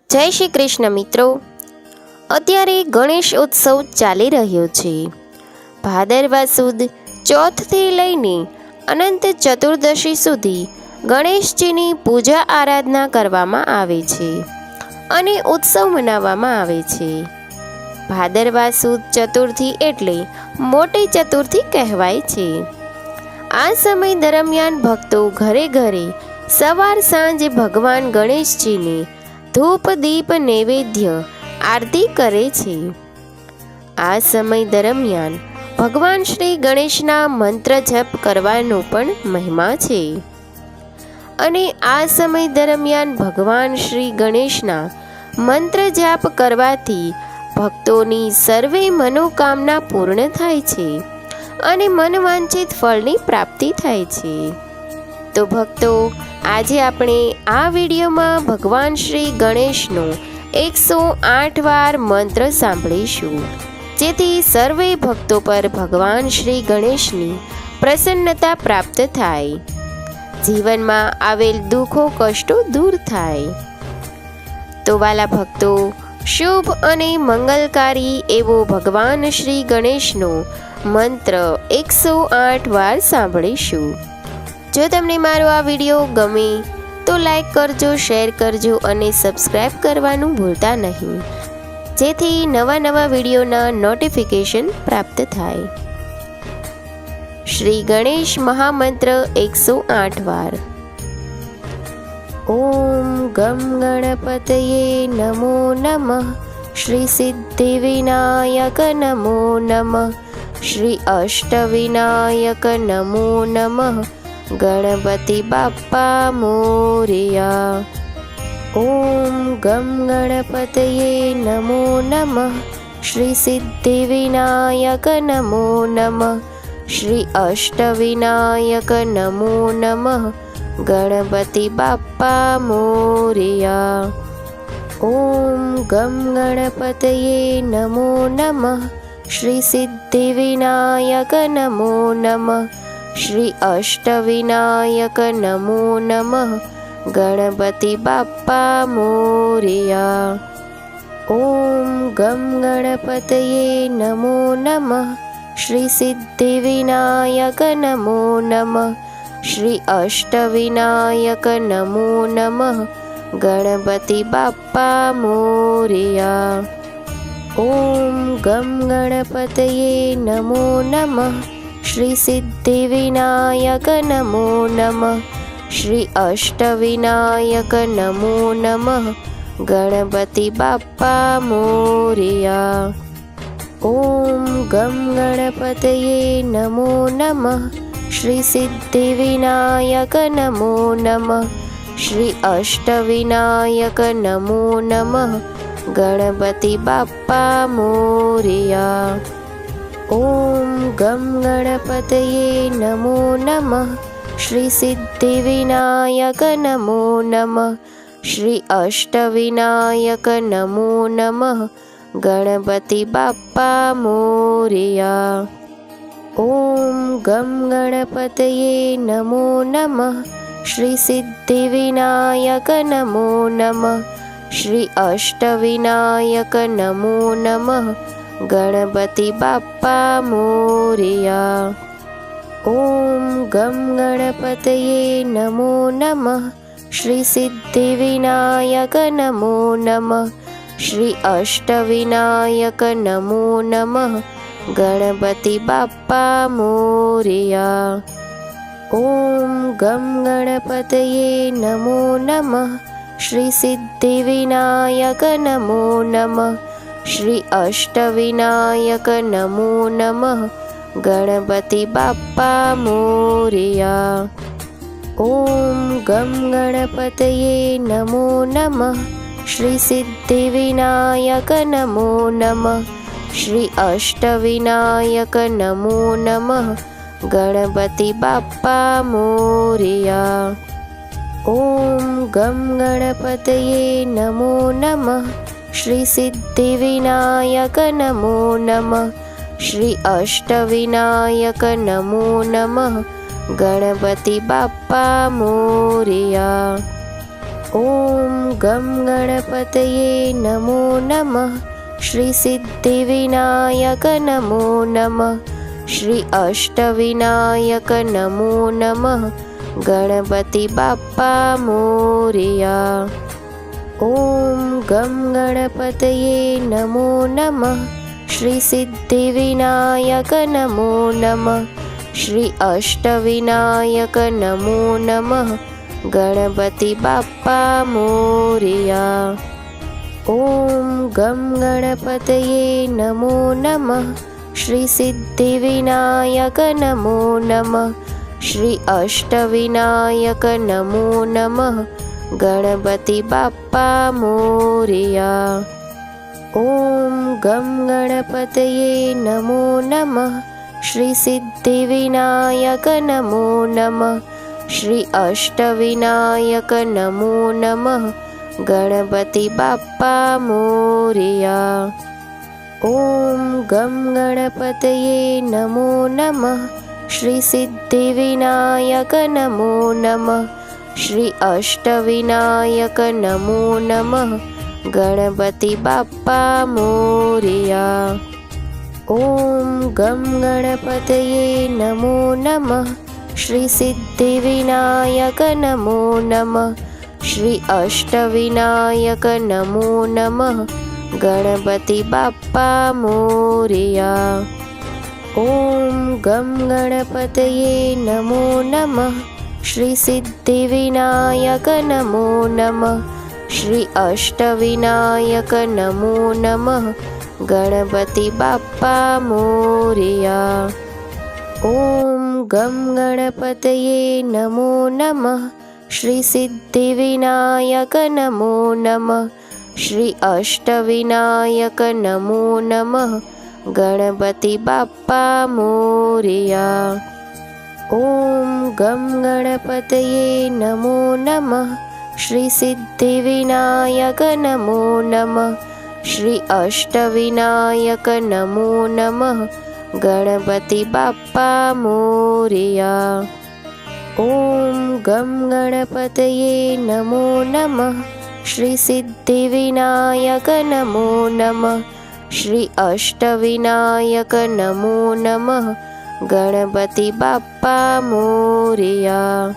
જય શ્રી કૃષ્ણ મિત્રો, અત્યારે ગણેશ ઉત્સવ ચાલી રહ્યો છે. ભાદરવા સુદ ચોથથી લઈને અનંત ચતુર્દશી સુધી ગણેશજીની પૂજા આરાધના કરવામાં આવે છે અને ઉત્સવ મનાવવામાં આવે છે. ભાદરવા સુદ ચતુર્થી એટલે મોટી ચતુર્થી કહેવાય છે. આ સમય દરમિયાન ભક્તો ઘરે ઘરે સવાર સાંજે ભગવાન ગણેશજીને ધૂપ દીપ નૈવેદ્ય આરતી કરે છે. આ સમય દરમિયાન ભગવાન શ્રી ગણેશના મંત્ર જપ કરવાનો પણ મહિમા છે અને આ સમય દરમિયાન ભગવાન શ્રી ગણેશના મંત્ર જાપ કરવાથી ભક્તોની સર્વે મનોકામના પૂર્ણ થાય છે અને મનવાંછિત ફળની પ્રાપ્તિ થાય છે. તો ભક્તો, આજે આપણે આ વિડીયોમાં ભગવાન શ્રી ગણેશનો 108 વાર મંત્ર સાંભળીશું, જેથી સર્વે ભક્તો પર ભગવાન શ્રી ગણેશની પ્રસન્નતા પ્રાપ્ત થાય, જીવનમાં આવેલ દુઃખો કષ્ટો દૂર થાય. તો વાલા ભક્તો, શુભ અને મંગલકારી એવો ભગવાન શ્રી ગણેશનો મંત્ર 108 વાર સાંભળીશું. જો તમને મારો આ વિડીયો ગમે તો લાઈક કરજો, શેર કરજો અને સબસ્ક્રાઈબ કરવાનું ભૂલતા નહીં, જેથી નવા વિડીયોના નોટિફિકેશન પ્રાપ્ત થાય. શ્રી ગણેશ મહામંત્ર 108 વાર. ઓમ ગમ ગણપતયે નમો નમઃ. શ્રી સિદ્ધિ વિનાયક નમો નમઃ. શ્રી અષ્ટવિનાયક નમો નમઃ. ગણપતિ બાપ્પા મોરયા. ઓમ ગમ ગણપતયે નમો નમઃ. શ્રી સિદ્ધિ વિનાયક નમો નમઃ. શ્રી અષ્ટવિનાયક નમો નમઃ. ગણપતિ બાપ્પા મોરયા. ઓમ ગમ ગણપતયે નમો નમઃ. શ્રી સિદ્ધિ વિનાયક નમો નમઃ. શ્રી અષ્ટવિનાયક નમો નમઃ. ગણપતિ બાપ્પા મોરયા. ઓમ ગમ ગણપતયે નમો નમઃ. શ્રી સિદ્ધિ વિનાયક નમો નમઃ. શ્રી અષ્ટવિનાયક નમો નમઃ. ગણપતિ બાપ્પા મોરયા. ઓમ ગમ ગણપતયે નમો નમઃ. શ્રી સિદ્ધિ વિનાયક નમો નમઃ. શ્રી અષ્ટવિનાયક નમો નમઃ. ગણપતિ બાપ્પા મોરયા. ઓમ ગમ ગણપતયે નમો નમઃ. શ્રી સિદ્ધિ વિનાયક નમો નમઃ. શ્રી અષ્ટવિનાયક નમો નમઃ. ગણપતિ બાપ્પા મોરયા. ઓમ ગમ ગણપતયે નમો નમઃ. શ્રી સિદ્ધિ વિનાયક નમો નમઃ. શ્રી અષ્ટવિનાયક નમો નમઃ. ગણપતિ બાપ્પા મોરયા. ઓમ ગમ ગણપતયે નમો નમઃ. શ્રી સિદ્ધિ વિનાયક નમો નમઃ. શ્રી અષ્ટવિનાયક નમો નમઃ. ગણપતિ બાપ્પા મોરયા. ઓમ ગમ ગણપતયે નમો નમઃ. શ્રી સિદ્ધિ વિનાયક નમો નમઃ. શ્રી અષ્ટવિનાયક નમો નમઃ. ગણપતિ બાપ્પા મોરયા. ઓમ ગમ ગણપતયે નમો નમઃ. શ્રી સિદ્ધિ વિનાયક નમો નમઃ. શ્રી અષ્ટવિનાયક નમો નમઃ. ગણપતિ બાપ્પા મોરયા. ઓમ ગમ ગણપતયે નમો નમઃ. શ્રી સિદ્ધિ વિનાયક નમો નમઃ. શ્રી અષ્ટવિનાયક નમો નમઃ. ગણપતિ બાપ્પા મોરયા. ઓમ ગમ ગણપતયે નમો નમઃ. શ્રી સિદ્ધિ વિનાયક નમો નમઃ. શ્રી અષ્ટવિનાયક નમો નમઃ. ગણપતિ બાપ્પા મોરયા. ઓમ ગમ ગણપતયે નમો નમઃ. શ્રી સિદ્ધિવિનાયક નમો નમઃ. શ્રી અષ્ટવિનાયક નમો નમઃ. ગણપતિ બાપ્પા મોરયા. ઓમ ગમ ગણપતયે નમો નમઃ. શ્રી સિદ્ધિવિનાયક નમો નમઃ. શ્રી અષ્ટવિનાયક નમો નમઃ. ગણપતિ બાપ્પા મોરયા. ઓમ ગમ ગણપતયે નમો નમઃ. શ્રી સિદ્ધિવિનાયક નમો નમઃ. શ્રી અષ્ટવિનાયક નમો નમઃ. ગણપતિ બાપ્પા મોરયા. ઓમ ગમ ગણપતયે નમો નમઃ. શ્રી સિદ્ધિવિનાયક નમો નમઃ. શ્રી અષ્ટવિનાયક નમો નમઃ. ગણપતિ બાપ્પા મોરયા. ઓમ ગમ ગણપતયે નમો નમઃ. શ્રી સિદ્ધિવિનાયક નમો નમઃ. શ્રી અષ્ટવિનાયક નમો નમઃ. ગણપતિ બાપ્પા મોરયા. ઓમ ગમ ગણપતયે નમો નમઃ. શ્રી સિદ્ધિવિનાયક નમો નમઃ. શ્રી અષ્ટવિનાયક નમો નમઃ. ગણપતિ બાપ્પા મોરયા. ઓમ ગમ ગણપતયે નમો નમઃ. શ્રી સિદ્ધિવિનાયક નમો નમઃ. શ્રી અષ્ટવિનાયક નમો નમઃ. ગણપતિ બાપ્પા મોરયા. ઓમ ગમ ગણપતયે નમો નમઃ. શ્રી સિદ્ધિવિનાયક નમો નમઃ. શ્રી અષ્ટવિનાયક નમો નમઃ. ગણપતિ બાપ્પા મોરયા. ઓમ ગમ ગણપતયે નમો નમઃ. શ્રી સિદ્ધિવિનાયક નમો નમઃ. શ્રી અષ્ટવિનાયક નમો નમઃ. ગણપતિ બાપ્પા મોરયા. ઓમ ગમ ગણપતયે નમો નમઃ. શ્રી સિદ્ધિવિનાયક નમો નમઃ. શ્રી અષ્ટવિનાયક નમો નમઃ. ગણપતિ બાપ્પા મોરયા.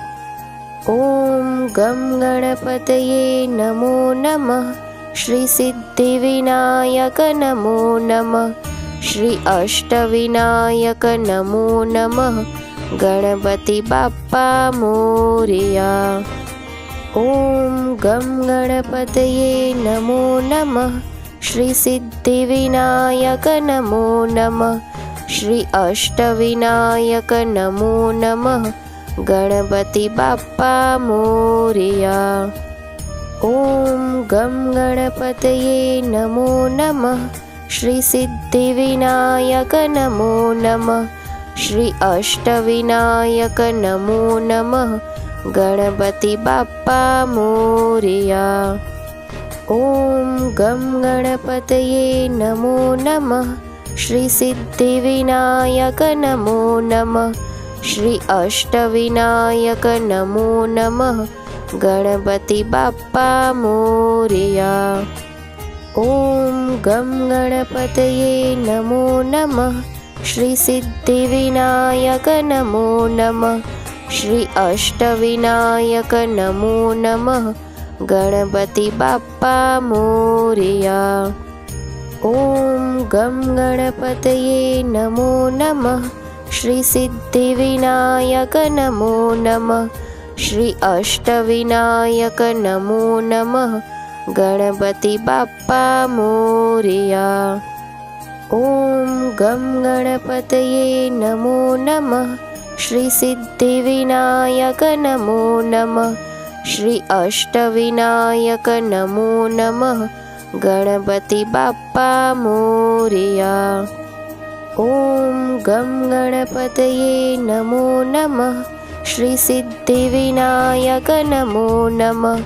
ઓમ ગમ ગણપતયે નમો નમઃ. શ્રી સિદ્ધિવિનાયક નમો નમઃ. શ્રી અષ્ટવિનાયક નમો નમઃ. ગણપતિ બાપ્પા મોરયા. ઓમ ગમ ગણપતયે નમો નમઃ. શ્રી સિદ્ધિવિનાયક નમો નમઃ. શ્રી અષ્ટવિનાયક નમો નમઃ. ગણપતિ બાપ્પા મોરયા. ઓમ ગમ ગણપતયે નમો નમઃ. શ્રી સિદ્ધિવિનાયક નમો નમઃ. શ્રી અષ્ટવિનાયક નમો નમઃ. ગણપતિ બાપ્પા મોરયા. ઓમ ગમ ગણપતયે નમો નમઃ. શ્રી સિદ્ધિવિનાયક નમો નમઃ. શ્રી અષ્ટવિનાયક નમો નમઃ. ગણપતિ બાપ્પા મોરયા. ઓમ ગમ ગણપતયે નમો નમઃ. શ્રી સિદ્ધિવિનાયક નમો નમઃ. શ્રી અષ્ટવિનાયક નમો નમઃ. ગણપતિ બાપ્પા મોરયા. ઓમ ગમ ગણપતયે નમો નમઃ. શ્રી સિદ્ધિવિનાયક નમો નમઃ. શ્રી અષ્ટવિનાયક નમો નમઃ. ગણપતિ બાપ્પા મોરયા. ઓમ ગમ ગણપતયે નમો નમઃ. શ્રી સિદ્ધિવિનાયક નમો નમઃ. શ્રી અષ્ટવિનાયક નમો નમઃ. ગણપતિ બાપ્પા મોરયા. ઓમ ગમ ગણપતયે નમો નમઃ. શ્રી સિદ્ધિવિનાયક નમો નમઃ.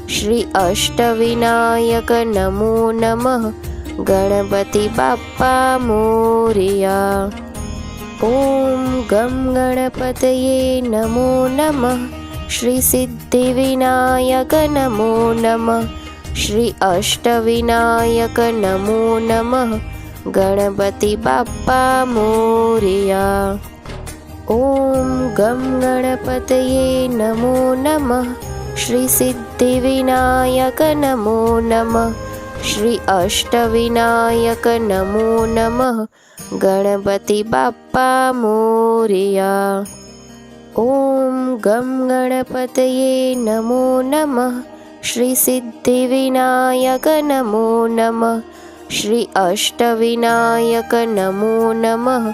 શ્રી અષ્ટવિનાયક નમો નમઃ. ગણપતિ બાપ્પા મોરયા. ઓમ ગમ ગણપતયે નમો નમઃ. શ્રી સિદ્ધિવિનાયક નમો નમઃ. શ્રી અષ્ટવિનાયક નમો નમઃ. ગણપતિ બાપ્પા મોરયા. ઓમ ગમ ગણપતયે નમો નમઃ. શ્રી સિદ્ધિવિનાયક નમો નમઃ. શ્રી અષ્ટવિનાયક નમો નમઃ. ગણપતિ બાપ્પા મોરયા. ઓમ ગમ ગણપતયે નમો નમઃ. શ્રી સિદ્ધિવિનાયક નમો નમઃ. શ્રી અષ્ટવિનાયક નમો નમઃ.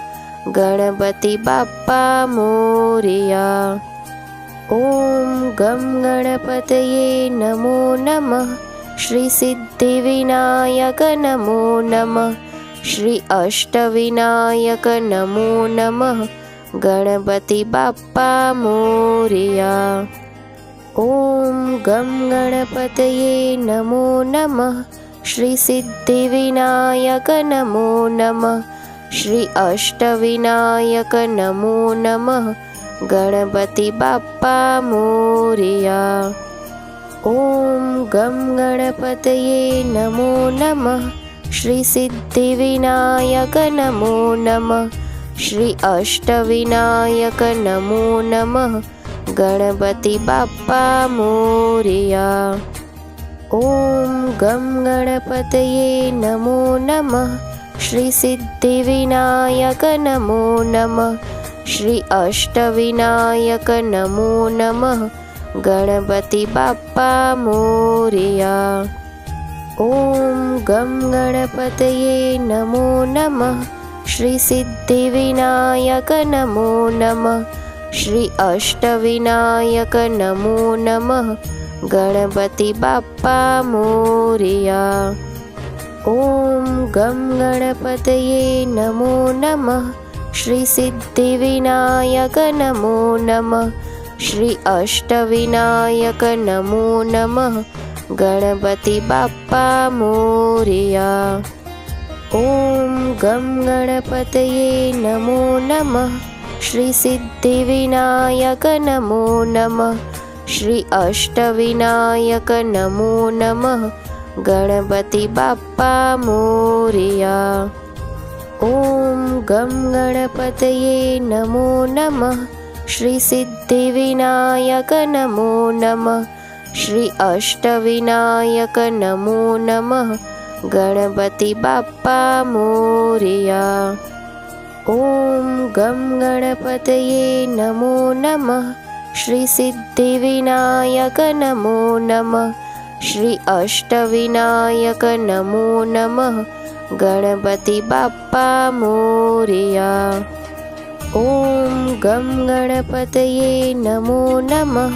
ગણપતિ બાપ્પા મોરયા. ઓમ ગમ ગણપતયે નમો નમઃ. શ્રી સિદ્ધિવિનાયક નમો નમઃ. શ્રી અષ્ટવિનાયક નમો નમઃ. ગણપતિ બાપ્પા મોરયા. ઓમ ગમ ગણપતયે નમો નમઃ. શ્રી સિદ્ધિવિનાયક નમો નમઃ. શ્રી અષ્ટવિનાયક નમો નમઃ. ગણપતિ બાપ્પા મોરયા. ઓમ ગમ ગણપતયે નમો નમઃ. શ્રી સિદ્ધિવિનાયક નમો નમઃ. શ્રી અષ્ટવિનાયક નમો નમઃ. ગણપતિ બાપ્પા મોરયા. ઓમ ગમ ગણપતયે નમો નમઃ. શ્રી સિદ્ધિવિનાયક નમો નમઃ. શ્રી અષ્ટવિનાયક નમો નમઃ. ગણપતિ બાપ્પા મોરયા. ઓમ ગમ ગણપતયે નમો નમઃ. શ્રી સિદ્ધિવિનાયક નમો નમઃ. શ્રી અષ્ટવિનાયક નમો નમઃ. ગણપતિ બાપ્પા મોરયા. ઓમ ગમ ગણપતયે નમો નમઃ. શ્રી સિદ્ધિવિનાયક નમો નમઃ. શ્રી અષ્ટવિનાયક નમો નમઃ. ગણપતિ બાપ્પા મોરયા. ઓમ ગમ ગણપતયે નમો નમઃ. શ્રી સિદ્ધિવિનાયક નમો નમઃ. શ્રી અષ્ટવિનાયક નમો નમઃ. ગણપતિ બાપ્પા મોરયા. ઓમ ગમ ગણપતયે નમો નમઃ. શ્રી સિદ્ધિવિનાયક નમો નમઃ. શ્રી અષ્ટવિનાયક નમો નમઃ. ગણપતિ બાપ્પા મોરયા. ઓમ ગમ ગણપતયે નમો નમઃ. શ્રી સિદ્ધિવિનાયક નમો નમઃ. શ્રી અષ્ટવિનાયક નમો નમઃ. ગણપતિ બાપ્પા મોરયા. ઓમ ગમ ગણપતયે નમો નમઃ.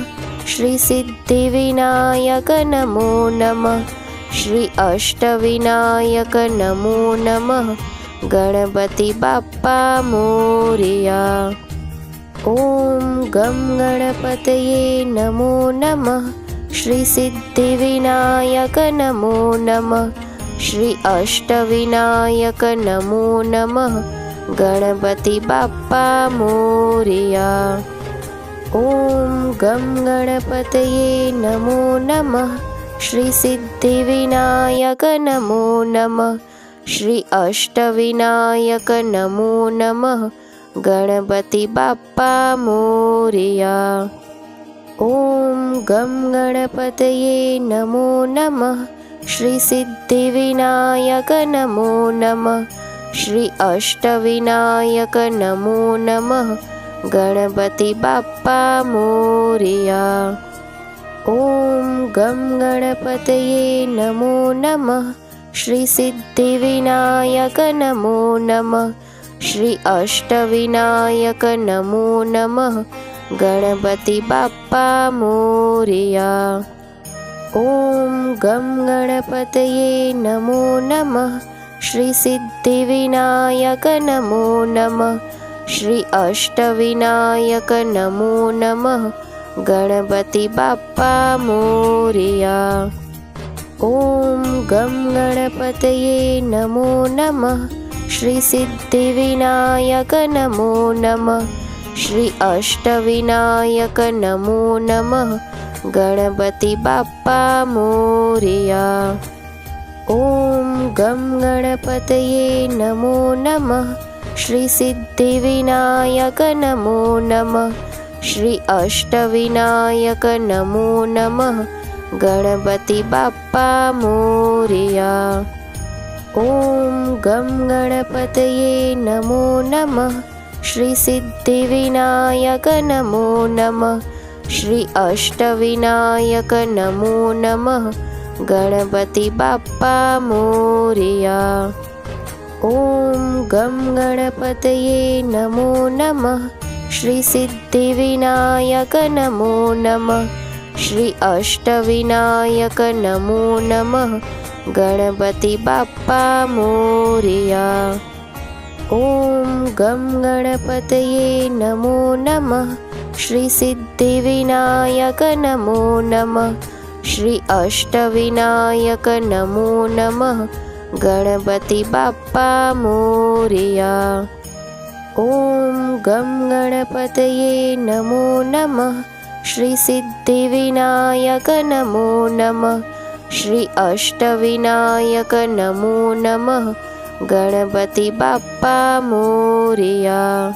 શ્રી સિદ્ધિવિનાયક નમો નમઃ. શ્રી અષ્ટવિનાયક નમો નમઃ. ગણપતિ બાપ્પા મોરયા. ઓમ ગમ ગણપતયે નમો નમઃ. શ્રી સિદ્ધિવિનાયક નમો નમઃ. શ્રી અષ્ટવિનાયક નમો નમઃ. ગણપતિ બાપ્પા મોરયા. ઓમ ગમ ગણપતયે નમો નમઃ. શ્રી સિદ્ધિવિનાયક નમો નમઃ. શ્રી અષ્ટવિનાયક નમો નમઃ. ગણપતિ બાપ્પા મોરયા. ઓમ ગમ ગણપતયે નમો નમઃ. શ્રી સિદ્ધિવિનાયક નમો નમઃ. શ્રી અષ્ટવિનાયક નમો નમઃ. ગણપતિ બાપ્પા મોરયા. ઓમ ગમ ગણપતયે નમો નમઃ. શ્રી સિદ્ધિવિનાયક નમો નમઃ. શ્રી અષ્ટવિનાયક નમો નમઃ. ગણપતિ બાપ્પા મોરયા. ઓમ ગમ ગણપતયે નમો નમઃ. શ્રી સિદ્ધિવિનાયક નમો નમઃ. શ્રી અષ્ટવિનાયક નમો નમઃ. ગણપતિ બાપ્પા મોરયા. ઓમ ગમ ગણપતયે નમો નમઃ. શ્રી સિદ્ધિવિનાયક નમો નમઃ. શ્રી અષ્ટવિનાયક નમો નમઃ. ગણપતિ બાપ્પા મોરયા. ઓમ ગમ ગણપતયે નમો નમઃ. શ્રી સિદ્ધિવિનાયક નમો નમઃ. શ્રી અષ્ટવિનાયક નમો નમઃ. ગણપતિ બાપ્પા મોરયા. ઓમ ગમ ગણપતયે નમો નમઃ. શ્રી સિદ્ધિવિનાયક નમો નમઃ. શ્રી અષ્ટવિનાયક નમો નમઃ. ગણપતિ બાપ્પા મોરયા. ઓમ ગમ ગણપતયે નમો નમઃ. શ્રી સિદ્ધિવિનાયક નમો નમઃ. શ્રી અષ્ટવિનાયક નમો નમઃ. ગણપતિ બાપ્પા મોરયા. ઓમ ગમ ગણપતયે નમો નમઃ. શ્રી સિદ્ધિવિનાયક નમો નમઃ. શ્રી અષ્ટવિનાયક નમો નમઃ. ગણપતિ બાપ્પા મોરયા. ઓમ ગમ ગણપતયે નમો નમઃ. શ્રી સિદ્ધિવિનાયક નમો નમઃ. શ્રી અષ્ટવિનાયક નમો નમઃ. ગણપતિ બાપ્પા મોરયા.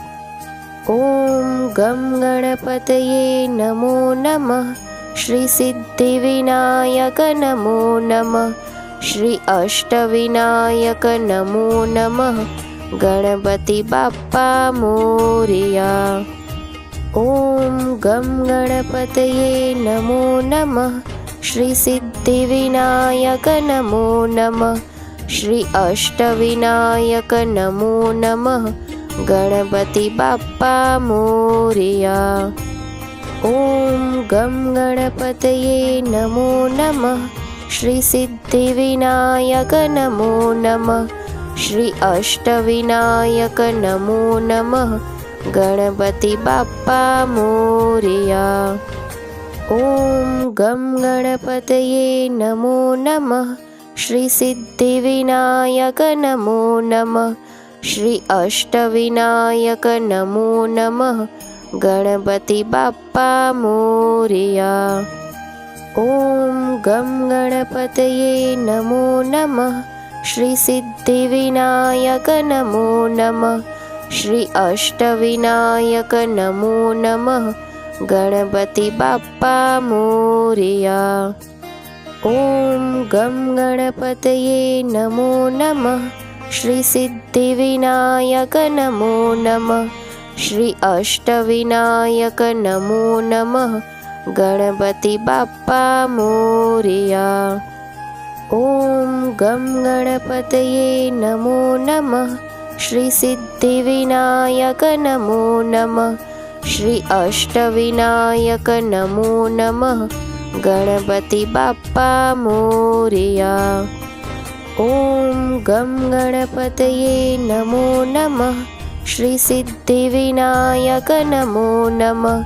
ઓમ ગમ ગણપતયે નમો નમઃ. શ્રી સિદ્ધિવિનાયક નમો નમઃ. શ્રી અષ્ટવિનાયક નમો નમઃ. ગણપતિ બાપ્પા મોરયા. ઓમ ગમ ગણપતયે નમો નમઃ. શ્રી સિદ્ધિવિનાયક નમો નમઃ. શ્રી અષ્ટવિનાયક નમો નમઃ. ગણપતિ બાપ્પા મોરયા. ઓમ ગમ ગણપતયે નમો નમઃ. શ્રી સિદ્ધિવિનાયક નમો નમઃ. શ્રી અષ્ટવિનાયક નમો નમઃ. ગણપતિ બાપ્પા મોરયા. ઓમ ગમ ગણપતયે નમો નમઃ. શ્રી સિદ્ધિવિનાયક નમો નમઃ. શ્રી અષ્ટવિનાયક નમો નમઃ. ગણપતિ બાપ્પા મોરયા. ઓમ ગમ ગણપતયે નમો નમઃ. શ્રી સિદ્ધિવિનાયક નમો નમઃ. શ્રી અષ્ટવિનાયક નમો નમઃ. ગણપતિ બાપ્પા મોરયા. ઓમ ગમ ગણપતયે નમો નમઃ. શ્રી સિદ્ધિવિનાયક નમો નમઃ. શ્રી અષ્ટવિનાયક નમો નમઃ. ગણપતિ બાપ્પા મોરયા. ઓમ ગમ ગણપતયે નમો નમઃ. શ્રી સિદ્ધિવિનાયક નમો નમઃ. શ્રી અષ્ટવિનાયક નમો નમઃ. ગણપતિ બાપ્પા મોરયા. ઓમ ગમ ગણપતયે નમો નમઃ. શ્રી સિદ્ધિવિનાયક નમો નમઃ.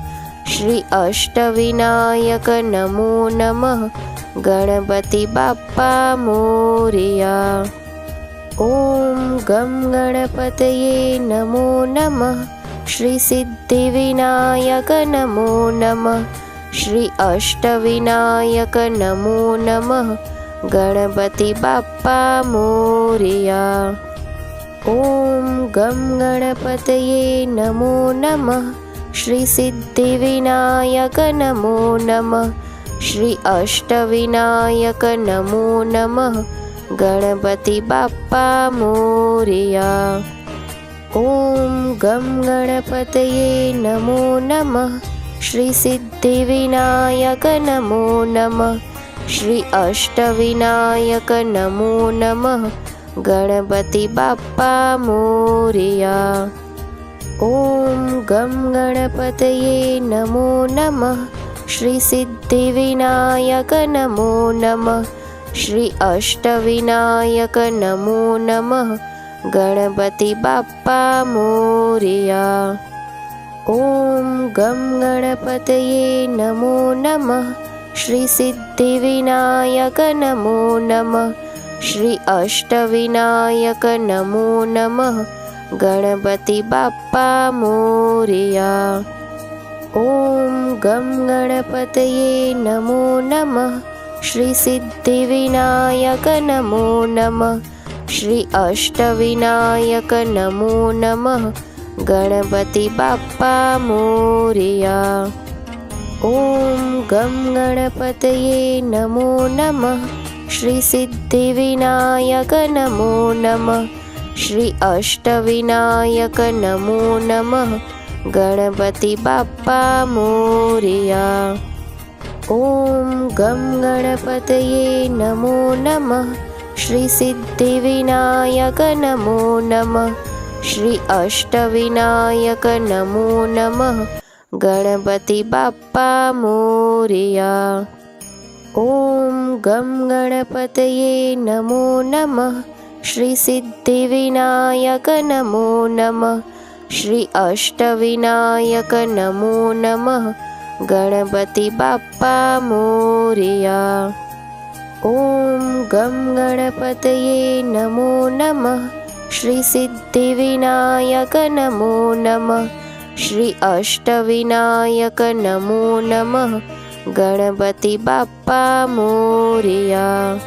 શ્રી અષ્ટવિનાયક નમો નમઃ. ગણપતિ બાપ્પા મોરયા. ઓમ ગમ ગણપતયે નમો નમઃ. શ્રી સિદ્ધિવિનાયક નમો નમઃ. શ્રી અષ્ટવિનાયક નમો નમઃ. ગણપતિ બાપ્પા મોરયા. ઓમ ગમ ગણપતયે નમો નમઃ. શ્રી સિદ્ધિવિનાયક નમો નમઃ. શ્રી અષ્ટવિનાયક નમો નમઃ. ગણપતિ બાપ્પા મોરયા. ઓમ ગમ ગણપતયે નમો નમઃ. શ્રી સિદ્ધિવિનાયક નમો નમઃ. શ્રી અષ્ટવિનાયક નમો નમઃ. ગણપતિ બાપ્પા મોરયા. ઓમ ગમ ગણપતયે નમો નમઃ. શ્રી સિદ્ધિવિનાયક નમો નમઃ. શ્રી અષ્ટવિનાયક નમો નમઃ. ગણપતિ બાપ્પા મોરયા. ઓમ ગમ ગણપતયે નમો નમઃ. શ્રી સિદ્ધિવિનાયક નમો નમઃ. શ્રી અષ્ટવિનાયક નમો નમઃ. ગણપતિ બાપ્પા મોરયા. ઓમ ગમ ગણપતયે નમો નમઃ. શ્રી સિદ્ધિવિનાયક નમો નમઃ. શ્રી અષ્ટવિનાયક નમો નમઃ. ગણપતિ બાપ્પા મોરયા. ઓમ ગમ ગણપતયે નમો નમઃ. શ્રી સિદ્ધિવિનાયક નમો નમઃ. શ્રી અષ્ટવિનાયક નમો નમઃ. ગણપતિ બાપ્પા મોરયા. ઓમ ગમ ગણપતયે નમો નમઃ. શ્રી સિદ્ધિવિનાયક નમો નમઃ. શ્રી અષ્ટવિનાયક નમો નમઃ. ગણપતિ બાપ્પા મોરયા. ઓમ ગમ ગણપતયે નમો નમઃ. શ્રી સિદ્ધિવિનાયક નમો નમઃ. શ્રી અષ્ટવિનાયક નમો નમઃ. ગણપતિ બાપ્પા મોરયા. ઓમ ગમ ગણપતયે નમો નમઃ. શ્રી સિદ્ધિવિનાયક નમો નમઃ. શ્રી અષ્ટવિનાયક નમો નમઃ. ગણપતિ બાપ્પા મોરયા.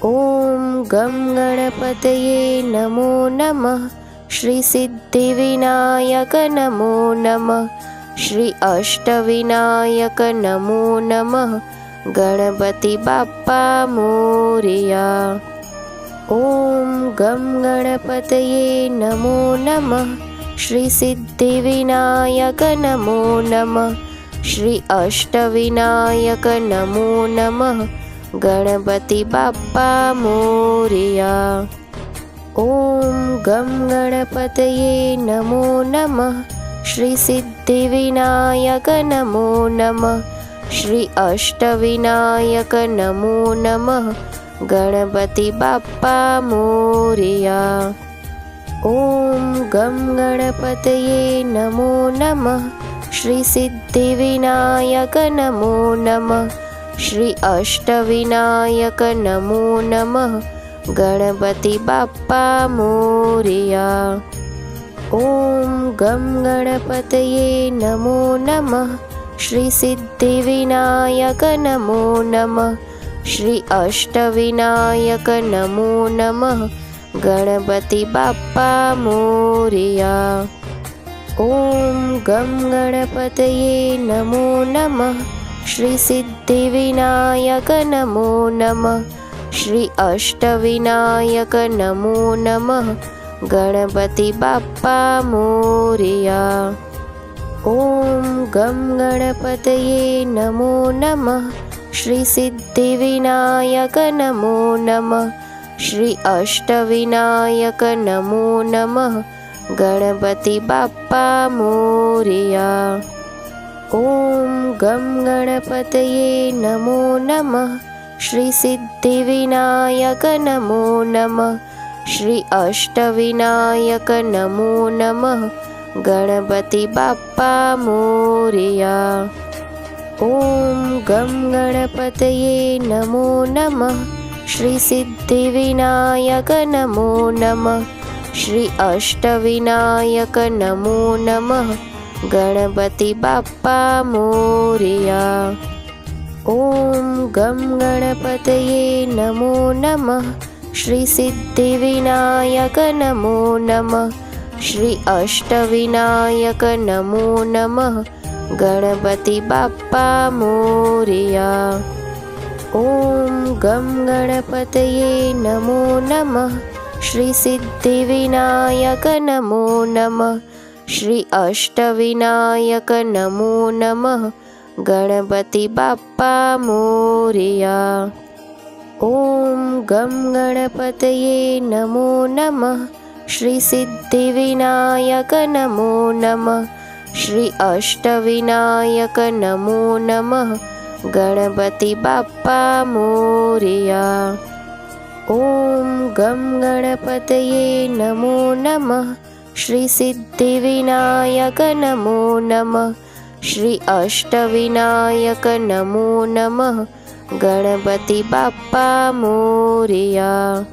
ઓમ ગમ ગણપતયે નમો નમઃ. શ્રી સિદ્ધિવિનાયક નમો નમઃ. શ્રી અષ્ટવિનાયક નમો નમઃ. ગણપતિ બાપ્પા મોરયા. ઓમ ગમ ગણપતયે નમો નમઃ. શ્રી સિદ્ધિવિનાયક નમો નમઃ. શ્રી અષ્ટવિનાયક નમો નમઃ. ગણપતિ બાપ્પા મોરયા. ઓમ ગમ ગણપતયે નમો નમઃ. શ્રી સિદ્ધિવિનાયક નમો નમઃ. શ્રી અષ્ટવિનાયક નમો નમઃ. ગણપતિ બાપ્પા મોરયા. ઓમ ગમ ગણપતયે નમો નમઃ. શ્રી સિદ્ધિવિનાયક નમો નમઃ. શ્રી અષ્ટવિનાયક નમો નમઃ. ગણપતિ બાપ્પા મોરયા. ઓમ ગમ ગણપતયે નમો નમઃ. શ્રી સિદ્ધિવિનાયક નમો નમઃ. શ્રી અષ્ટવિનાયક નમો નમઃ. ગણપતિ બાપ્પા મોરયા. ઓમ ગમ ગણપતયે નમો નમઃ. શ્રી સિદ્ધિવિનાયક નમો નમઃ. શ્રી અષ્ટવિનાયક નમો નમઃ. ગણપતિ બાપ્પા મોરયા. ઓમ ગમ ગણપતયે નમો નમઃ. શ્રી સિદ્ધિવિનાયક નમો નમઃ. શ્રી અષ્ટવિનાયક નમો નમઃ. ગણપતિ બાપ્પા મોરયા. ઓમ ગમ ગણપતયે નમો નમઃ. શ્રી સિદ્ધિવિનાયક નમો નમઃ. શ્રી અષ્ટવિનાયક નમો નમઃ. ગણપતિ બાપ્પા મોરયા. ઓમ ગમ ગણપતયે નમો નમઃ. શ્રી સિદ્ધિવિનાયક નમો નમઃ. શ્રી અષ્ટવિનાયક નમો નમઃ. ગણપતિ બાપ્પા મોરયા. ઓમ ગમ ગણપતયે નમો નમઃ. શ્રી સિદ્ધિવિનાયક નમો નમઃ. શ્રી અષ્ટવિનાયક નમો નમઃ. ગણપતિ બાપ્પા મોરયા. ઓમ ગમ ગણપતયે નમો નમઃ. શ્રી સિદ્ધિવિનાયક નમો નમઃ. શ્રી અષ્ટવિનાયક નમો નમઃ. ગણપતિ બાપ્પા મોરયા. ઓમ ગમ ગણપતયે નમો નમઃ. શ્રી સિદ્ધિવિનાયક નમો નમઃ. શ્રી અષ્ટવિનાયક નમો નમઃ. ગણપતિ બાપ્પા મોરયા. ઓમ ગમ ગણપતયે નમો નમઃ. શ્રી સિદ્ધિવિનાયક નમો નમઃ. શ્રી અષ્ટવિનાયક નમો નમઃ. ગણપતિ બાપ્પા મોરયા.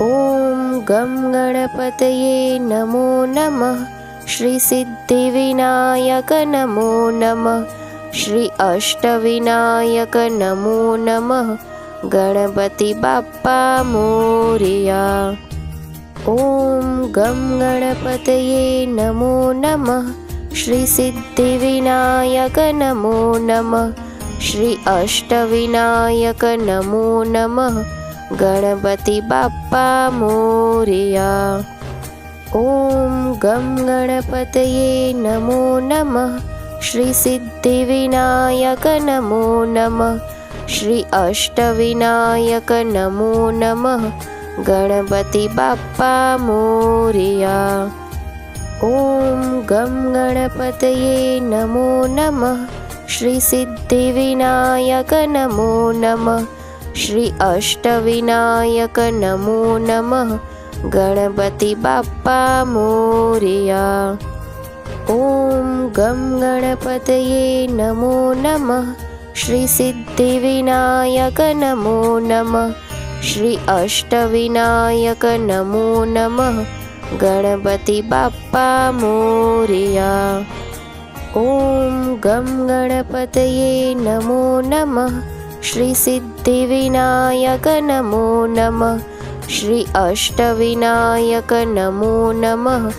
ઓમ ગમ ગણપતયે નમો નમઃ. શ્રી સિદ્ધિવિનાયક નમો નમઃ. શ્રી અષ્ટવિનાયક નમો નમઃ. ગણપતિ બાપ્પા મોરિયા. ઓમ ગમ ગણપતયે નમો નમઃ. શ્રી સિદ્ધિવિનાયક નમો નમઃ. શ્રી અષ્ટવિનાયક નમો નમઃ. ગણપતિ બાપ્પા મોરિયા. ઓમ ગમ ગણપતયે નમો નમઃ. શ્રી સિદ્ધિવિનાયક નમો નમઃ. શ્રી અષ્ટવિનાયક નમો નમઃ. ગણપતિ બાપ્પા મોરિયા. ઓમ ગમ ગણપતયે નમો નમઃ. શ્રી સિદ્ધિવિનાયક નમો નમઃ. શ્રી અષ્ટવિનાયક નમો નમઃ. ગણપતિ બાપ્પા મોરિયા. ઓમ ગમ ગણપતયે નમો નમઃ. શ્રી સિદ્ધિવિનાયક નમો નમઃ. શ્રી અષ્ટવિનાયક નમો નમઃ. ગણપતિ બાપ્પા મોરિયા. ઓમ ગમ ગણપતયે નમો નમઃ. શ્રી સિદ્ધિવિનાયક નમો નમઃ. શ્રી અષ્ટવિનાયક નમો નમઃ.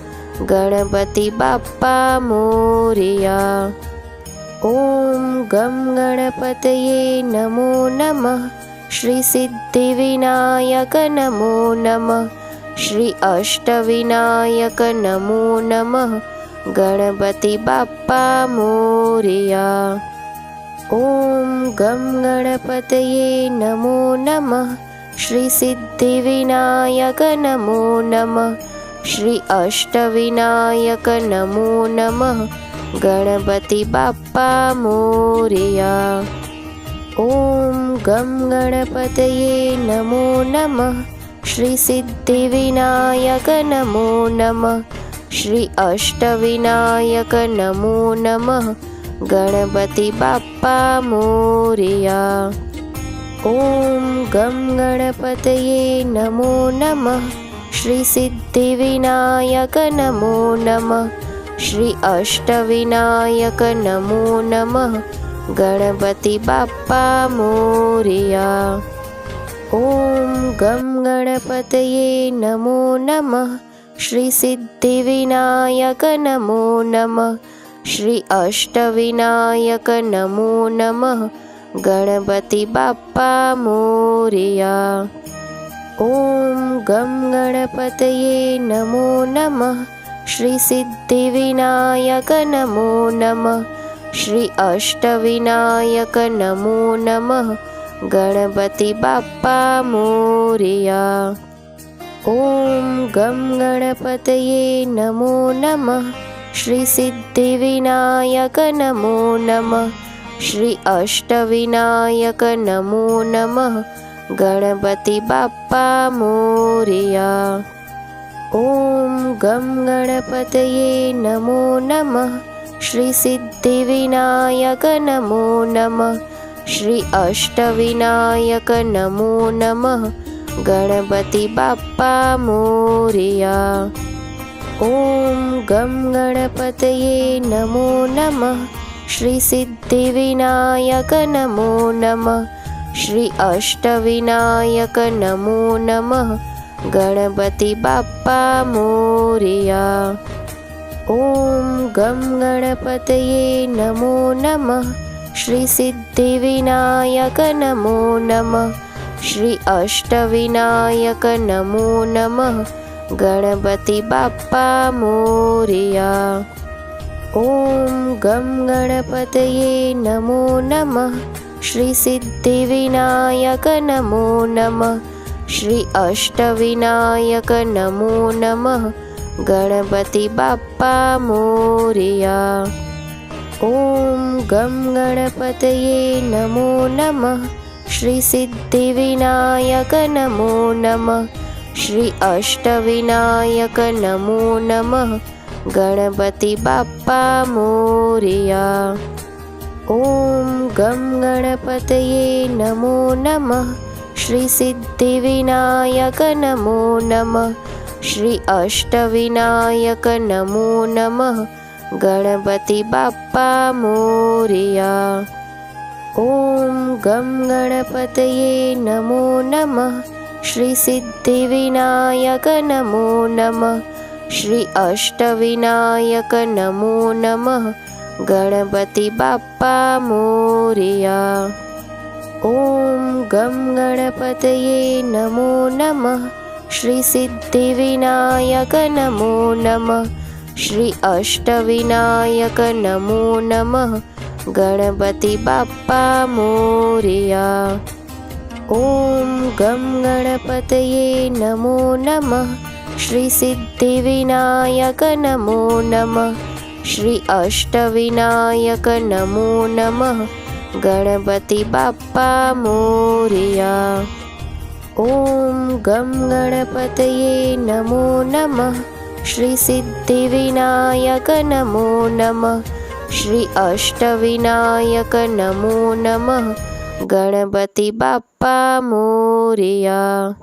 ગણપતિ બાપ્પા મોરિયા. ઓમ ગમ ગણપતયે નમો નમઃ. શ્રી સિદ્ધિવિનાયક નમો નમઃ. શ્રી અષ્ટવિનાયક નમો નમઃ. ગણપતિ બાપ્પા મોરિયા. ઓમ ગમ ગણપતયે નમો નમઃ. શ્રી સિદ્ધિવિનાયક નમો નમઃ. શ્રી અષ્ટવિનાયક નમો નમઃ. ગણપતિ બાપ્પા મોરિયા. ઓમ ગમ ગણપતયે નમો નમઃ. શ્રી સિદ્ધિવિનાયક નમો નમઃ. શ્રી અષ્ટવિનાયક નમો નમઃ. ગણપતિ બાપ્પા મોરિયા. ઓમ ગમ ગણપતયે નમો નમઃ. શ્રી સિદ્ધિવિનાયક નમો નમઃ. શ્રી અષ્ટવિનાયક નમો નમઃ. ગણપતિ બાપ્પા મોરિયા. ઓમ ગમ ગણપતયે નમો નમઃ. શ્રી સિદ્ધિવિનાયક નમો નમઃ. શ્રી અષ્ટવિનાયક નમો નમઃ. ગણપતિ બાપ્પા મોરિયા. ઓમ ગમ ગણપતયે નમો નમઃ. શ્રી સિદ્ધિવિનાયક નમો નમઃ. શ્રી અષ્ટવિનાયક નમો નમઃ. ગણપતિ બાપ્પા મોરિયા. ઓમ ગમ ગણપતયે નમો નમઃ. શ્રી સિદ્ધિવિનાયક નમો નમઃ. શ્રી અષ્ટવિનાયક નમો નમઃ. ગણપતિ બાપ્પા મોરિયા. ઓમ ગમ ગણપતયે નમો નમઃ. શ્રી સિદ્ધિવિનાયક નમો નમઃ. શ્રી અષ્ટવિનાયક નમો નમઃ. ગણપતિ બાપ્પા મોરિયા. ઓમ ગમ ગણપતયે નમો નમઃ. શ્રી સિદ્ધિવિનાયક નમો નમઃ. શ્રી અષ્ટવિનાયક નમો નમઃ. ગણપતિ બાપ્પા મોરિયા. ઓમ ગમ ગણપતયે નમો નમઃ. શ્રી સિદ્ધિવિનાયક નમો નમઃ. શ્રી અષ્ટવિનાયક નમો નમઃ. ગણપતિ બાપ્પા મોરિયા. ઓમ ગમ ગણપતયે નમો નમઃ. શ્રી સિદ્ધિવિનાયક નમો નમઃ. શ્રી અષ્ટવિનાયક નમો નમઃ. ગણપતિ બાપ્પા મોરિયા. ઓમ ગમ ગણપતયે નમો નમઃ. શ્રી સિદ્ધિવિનાયક નમો નમઃ. શ્રી અષ્ટવિનાયક નમો નમઃ. ગણપતિ બાપ્પા મોરિયા. ઓમ ગમ ગણપતયે નમો નમઃ. શ્રી સિદ્ધિવિનાયક નમો નમઃ. શ્રી અષ્ટવિનાયક નમો નમઃ. ગણપતિ બાપ્પા મોરયા. ઓમ ગમ ગણપતયે નમો નમઃ. શ્રી સિદ્ધિવિનાયક નમો નમઃ. શ્રી અષ્ટવિનાયક નમો નમઃ. ગણપતિ બાપ્પા મોરયા. ઓમ ગમ ગણપતયે નમો નમઃ. શ્રી સિદ્ધિવિનાયક નમો નમઃ. શ્રી અષ્ટવિનાયક નમો નમઃ. ગણપતિ બાપ્પા મોરયા. ઓમ ગમ ગણપતયે નમો નમઃ. શ્રી સિદ્ધિવિનાયક નમો નમઃ. શ્રી અષ્ટવિનાયક નમો નમઃ. ગણપતિ બાપ્પા મોરયા. ઓમ ગમ ગણપતયે નમો નમઃ. શ્રી સિદ્ધિવિનાયક નમો નમઃ. શ્રી અષ્ટવિનાયક નમો નમઃ. ગણપતિ બાપ્પા મોરયા.